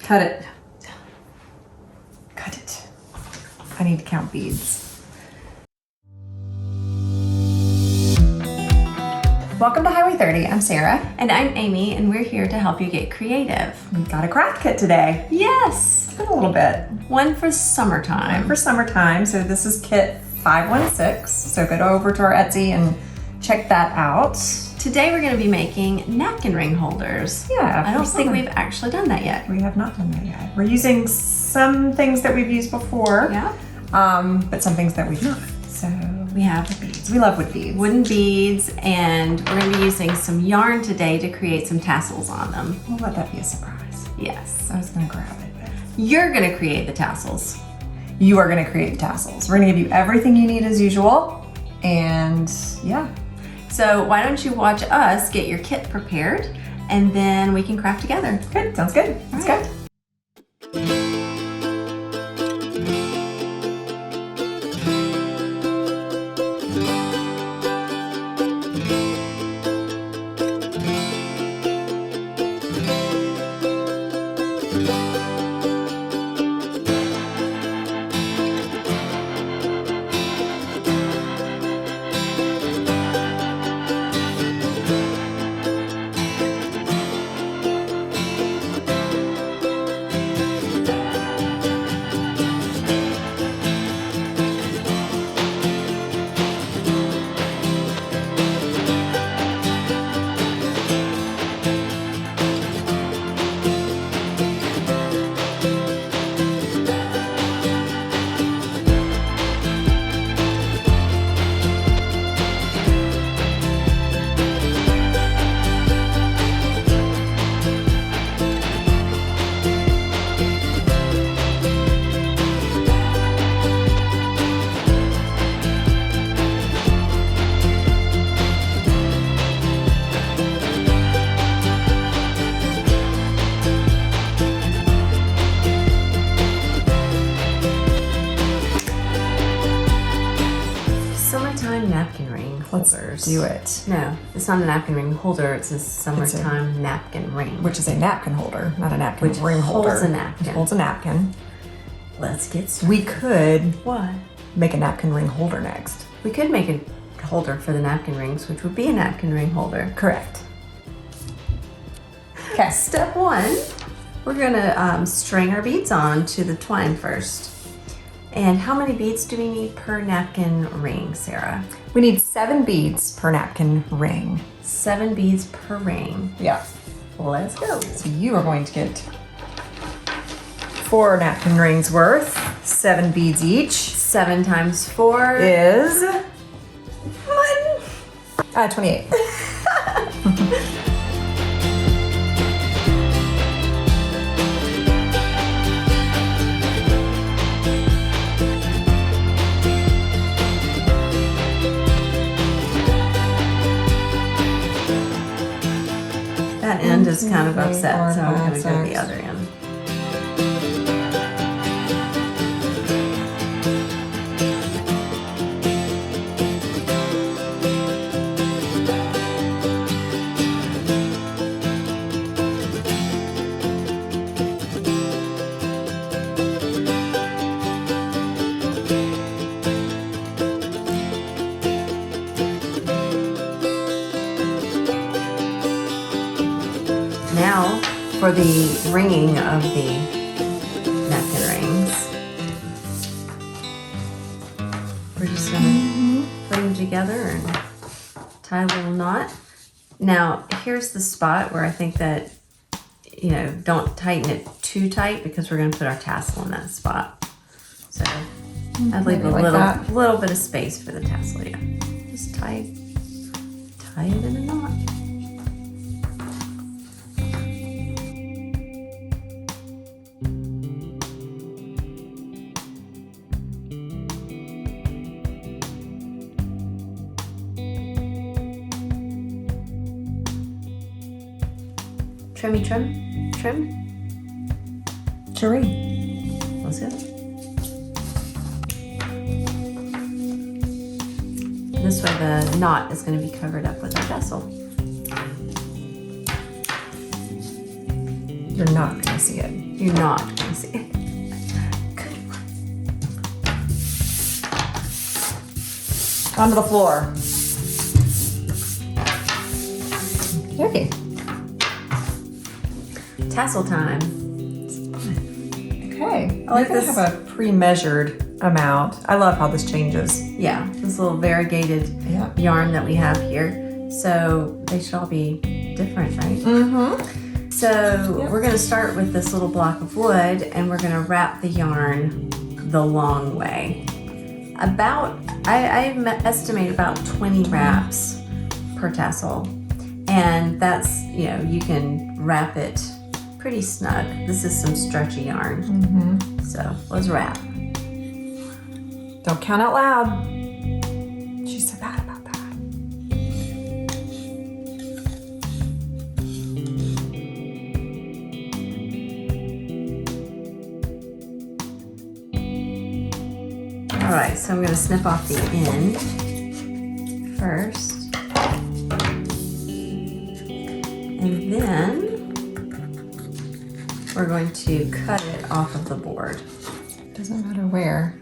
Cut it. Cut it. I need to count beads. Welcome to Highway 30. I'm Sarah. And I'm Amy, and we're here to help you get creative. We've got a craft kit today. Yes! It's been a little bit. One for summertime. One for summertime. So this is kit 516. So go over to our Etsy and check that out. Today we're going to be making napkin ring holders. Yeah. I don't think we've actually done that yet. We have not done that yet. We're using some things that we've used before. Yeah. But some things that we've not. So we have beads. We love wood beads. Wooden beads, and we're going to be using some yarn today to create some tassels on them. We'll let that be a surprise. Yes. I was going to grab it. But You're going to create the tassels. you are going to create tassels. We're going to give you everything you need as usual. And yeah. So why don't you watch us get your kit prepared, and then we can craft together. Good. Sounds good. Let's go. Summertime napkin ring holders. Do it. No, it's not a napkin ring holder. It's a summertime napkin ring. Which is a napkin holder, not a napkin Which ring holder. holds a napkin. It holds a napkin. Let's get started. We could What? make a napkin ring holder next. We could make a holder for the napkin rings, which would be a napkin ring holder. Correct. Okay. Step one, we're gonna string our beads on to the twine first. And how many beads do we need per napkin ring, Sarah? We need 7 beads per napkin ring. 7 beads per ring. Yeah. Let's go. So you are going to get 4 napkin rings worth, 7 beads each. 7 times 4 Is 28. That end is kind of upset, so I'm gonna go to the 6. other end. Now, for the ringing of the napkin rings, we're just gonna put them together and tie a little knot. Now, here's the spot where I think that, you know, don't tighten it too tight because we're gonna put our tassel in that spot. So I'd leave Maybe like a that. little bit of space for the tassel, yeah. Just tie it in a knot. Trimmy trim. Cherie. Let's go. This way the knot is going to be covered up with our tassel. You're not gonna see it. You're not gonna see it. Good one. Onto the floor. Okay. Tassel time. Okay. I like You're gonna this. have a pre-measured amount. I love how this changes. Yeah, this little variegated Yeah. yarn that we have here. So they should all be different, right? Mm-hmm. So we're gonna start with this little block of wood and we're gonna wrap the yarn the long way. I estimate about 20 wraps per tassel. And that's, you can wrap it pretty snug. This is some stretchy yarn. Mm-hmm. So let's wrap. Don't count out loud. She's so bad about that. All right, so I'm gonna snip off the end first. And then we're going to cut it off of the board. Doesn't matter where.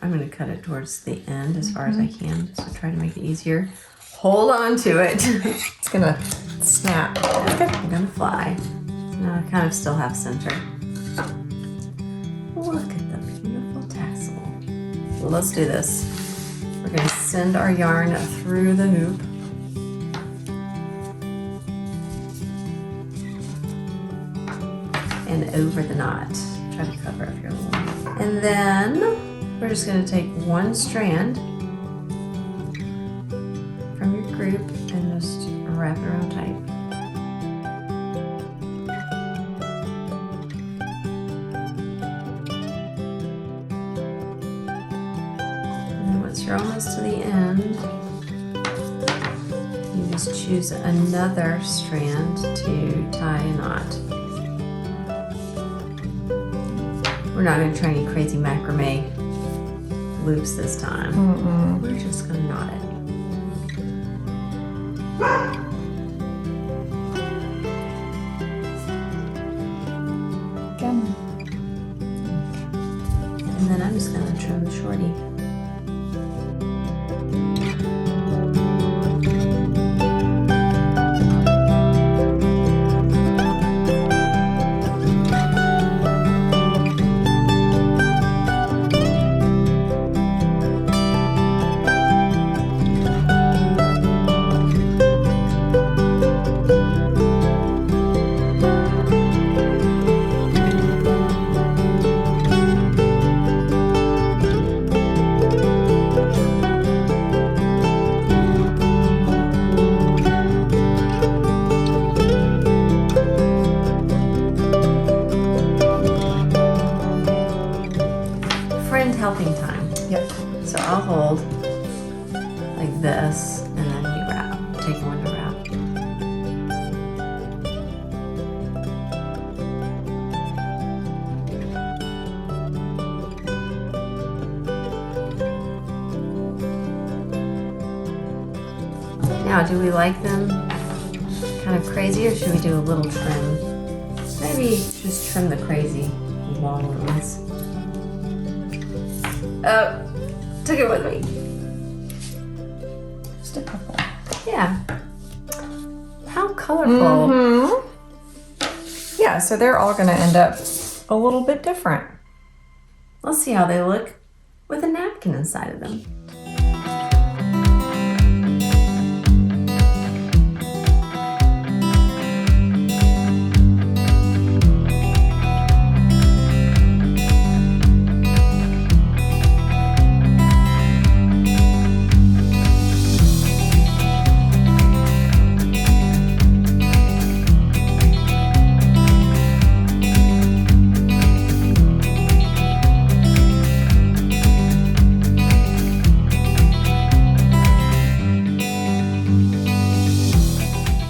I'm gonna cut it towards the end as far as I can, just to try to make it easier. Hold on to it. It's gonna snap. I'm gonna fly. Now I kind of still have center. Look at the beautiful tassel. So let's do this. We're gonna send our yarn through the hoop. And over the knot. Try to cover up here a little. And then we're just going to take one strand from your group and just wrap it around tight. And then once you're almost to the end, you just choose another strand to tie a knot. We're not going to try any crazy macrame loops this time. We're just going to knot it. Again. And then I'm just going to trim the shorty. Helping time. Yep. So I'll hold like this and then you wrap. Take one to wrap. Now, do we like them kind of crazy or should we do a little trim? Maybe just trim the crazy long ones. Oh, took it with me. Just a couple. Yeah. How colorful. Yeah, so they're all gonna end up a little bit different. Let's see how they look with a napkin inside of them.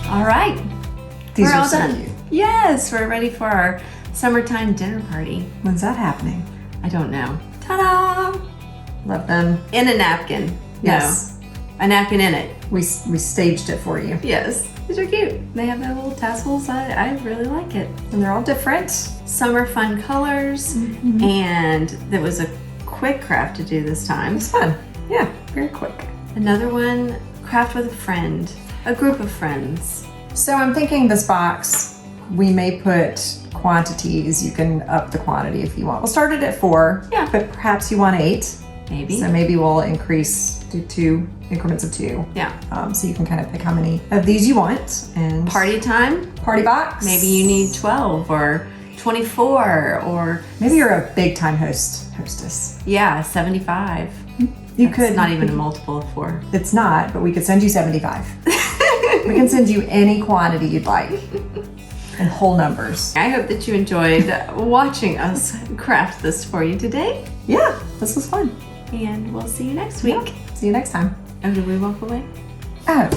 All right, These we're are all so done. cute. Yes, we're ready for our summertime dinner party. When's that happening? I don't know. Ta-da! Love them. In a napkin. Yes. No, a napkin in it. We staged it for you. Yes, these are cute. They have their little tassels. I really like it. And they're all different. Summer fun colors, and there was a quick craft to do this time. It's fun. Yeah, very quick. Another one, craft with a friend, a group of friends. So I'm thinking this box, we may put quantities. You can up the quantity if you want. We'll start it at 4, Yeah. but perhaps you want 8. Maybe. So maybe we'll increase to 2 increments of 2. Yeah. So you can kind of pick how many of these you want. And Party time, party box. maybe you need 12 or 24 or Maybe you're a big time hostess. 75. You That's could not even a multiple of 4. It's not, but we could send you 75. We can send you any quantity you'd like in whole numbers. I hope that you enjoyed watching us craft this for you today, Yeah, this was fun. and we'll see you next week. Yeah. See you next time. Oh, did we walk away? Oh.